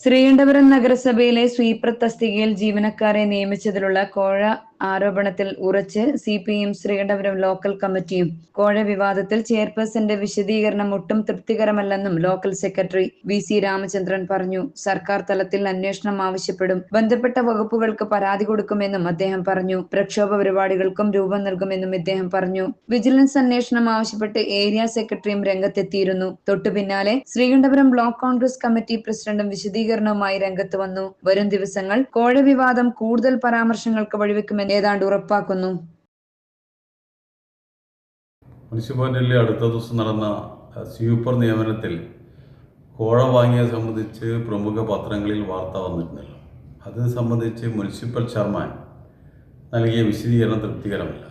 ശ്രീകണ്ഠപുരം നഗരസഭയിലെ സ്വീപ്പർ തസ്തികയിൽ ജീവനക്കാരെ നിയമിച്ചതിലുള്ള കോഴ ആരോപണത്തിൽ ഉറച്ച് സിപിഎം ശ്രീകണ്ഠപുരം ലോക്കൽ കമ്മിറ്റിയും കോഴ വിവാദത്തിൽ ചെയർപേഴ്സന്റെ വിശദീകരണം ഒട്ടും തൃപ്തികരമല്ലെന്നും ലോക്കൽ സെക്രട്ടറി വി.സി. രാമചന്ദ്രൻ പറഞ്ഞു. സർക്കാർ തലത്തിൽ അന്വേഷണം ആവശ്യപ്പെടും, ബന്ധപ്പെട്ട വകുപ്പുകൾക്ക് പരാതി കൊടുക്കുമെന്നും അദ്ദേഹം പറഞ്ഞു. പ്രക്ഷോഭ പരിപാടികൾക്കും രൂപം നൽകുമെന്നും ഇദ്ദേഹം പറഞ്ഞു. വിജിലൻസ് അന്വേഷണം ആവശ്യപ്പെട്ട് ഏരിയ സെക്രട്ടറിയും രംഗത്തെത്തിയിരുന്നു. തൊട്ടു പിന്നാലെ ശ്രീകണ്ഠപുരം ബ്ലോക്ക് കോൺഗ്രസ് കമ്മിറ്റി പ്രസിഡന്റും വിശദീകരണവുമായി രംഗത്ത് വന്നു. വരും ദിവസങ്ങൾ കോഴ വിവാദം കൂടുതൽ പരാമർശങ്ങൾക്ക് വഴിവെക്കുമെന്ന് ഏതാണ്ട് ഉറപ്പാക്കുന്നു. മുനിസിപ്പാലിറ്റിയിൽ അടുത്ത ദിവസം നടന്ന സ്വീപ്പർ നിയമനത്തിൽ കോഴ വാങ്ങിയത് സംബന്ധിച്ച് പ്രമുഖ പത്രങ്ങളിൽ വാർത്ത വന്നിരുന്നല്ലോ. അത് സംബന്ധിച്ച് മുനിസിപ്പൽ ചെയർമാൻ നൽകിയ വിശദീകരണം തൃപ്തികരമല്ല.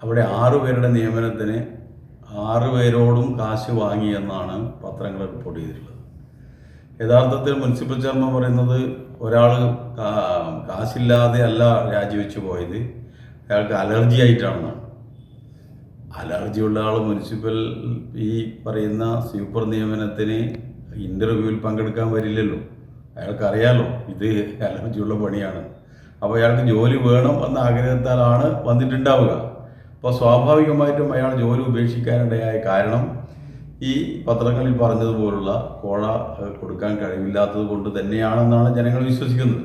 അവിടെ 6 പേരുടെ നിയമനത്തിന് 6 പേരോടും കാശ് വാങ്ങിയെന്നാണ് പത്രങ്ങൾ റിപ്പോർട്ട് ചെയ്തിട്ടുള്ളത്. യഥാർത്ഥത്തിൽ മുനിസിപ്പൽ ചെയർമാൻ പറയുന്നത് ഒരാൾ കാശില്ലാതെ അല്ല രാജിവെച്ച് പോയത്, അയാൾക്ക് അലർജി ആയിട്ടാണെന്നാണ്. അലർജിയുള്ള ആൾ മുനിസിപ്പൽ ഈ പറയുന്ന സ്വീപ്പർ നിയമനത്തിന് ഇൻ്റർവ്യൂവിൽ പങ്കെടുക്കാൻ വരില്ലല്ലോ. അയാൾക്കറിയാലോ ഇത് അലർജിയുള്ള പണിയാണ്. അപ്പോൾ അയാൾക്ക് ജോലി വേണം എന്ന ആഗ്രഹത്താലാണ് വന്നിട്ടുണ്ടാവുക. അപ്പോൾ സ്വാഭാവികമായിട്ടും അയാൾ ജോലി ഉപേക്ഷിക്കാനിടയായ കാരണം ഈ പത്രങ്ങളിൽ പറഞ്ഞതുപോലുള്ള കോഴ കൊടുക്കാൻ കഴിവില്ലാത്തത് കൊണ്ട് തന്നെയാണെന്നാണ് ജനങ്ങൾ വിശ്വസിക്കുന്നത്.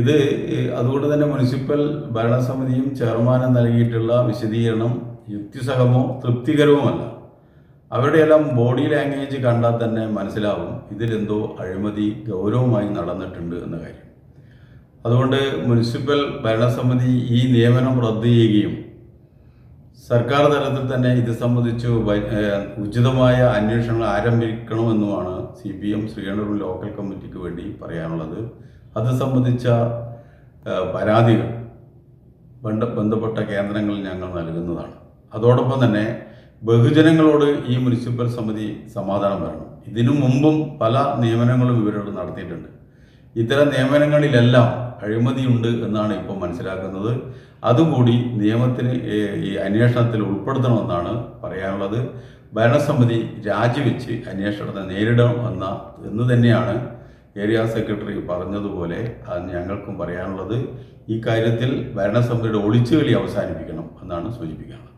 ഇത് അതുകൊണ്ട് തന്നെ മുനിസിപ്പൽ ഭരണസമിതിയും ചെയർമാനും നൽകിയിട്ടുള്ള വിശദീകരണം യുക്തിസഹമോ തൃപ്തികരവുമല്ല. അവരുടെയെല്ലാം ബോഡി ലാംഗ്വേജ് കണ്ടാൽ തന്നെ മനസ്സിലാവും ഇതിലെന്തോ അഴിമതി ഗൗരവമായി നടന്നിട്ടുണ്ട് എന്ന കാര്യം. അതുകൊണ്ട് മുനിസിപ്പൽ ഭരണസമിതി ഈ നിയമനം റദ്ദ് ചെയ്യുകയും സർക്കാർ തലത്തിൽ തന്നെ ഇത് സംബന്ധിച്ച് ഉചിതമായ അന്വേഷണങ്ങൾ ആരംഭിക്കണമെന്നുമാണ് CPM ശ്രീകണ്ഠപുരം ലോക്കൽ കമ്മിറ്റിക്ക് വേണ്ടി പറയാനുള്ളത്. അത് സംബന്ധിച്ച പരാതികൾ ബന്ധപ്പെട്ട കേന്ദ്രങ്ങളിൽ ഞങ്ങൾ നൽകുന്നതാണ്. അതോടൊപ്പം തന്നെ ബഹുജനങ്ങളോട് ഈ മുനിസിപ്പൽ സമിതി സമാധാനം പറയണം. ഇതിനു മുമ്പും പല നിയമനങ്ങളും ഇവരോട് നടത്തിയിട്ടുണ്ട്. ഇത്തരം നിയമനങ്ങളിലെല്ലാം അഴിമതിയുണ്ട് എന്നാണ് ഇപ്പോൾ മനസ്സിലാക്കുന്നത്. അതുകൂടി നിയമത്തിന് ഈ അന്വേഷണത്തിൽ ഉൾപ്പെടുത്തണമെന്നാണ് പറയാനുള്ളത്. ഭരണസമിതി രാജിവെച്ച് അന്വേഷണത്തെ നേരിടണം എന്ന് തന്നെയാണ് ഏരിയ സെക്രട്ടറി പറഞ്ഞതുപോലെ അത് ഞങ്ങൾക്കും പറയാനുള്ളത്. ഈ കാര്യത്തിൽ ഭരണസമിതിയുടെ ഒളിച്ചുകളി അവസാനിപ്പിക്കണം എന്നാണ് സൂചിപ്പിക്കാനുള്ളത്.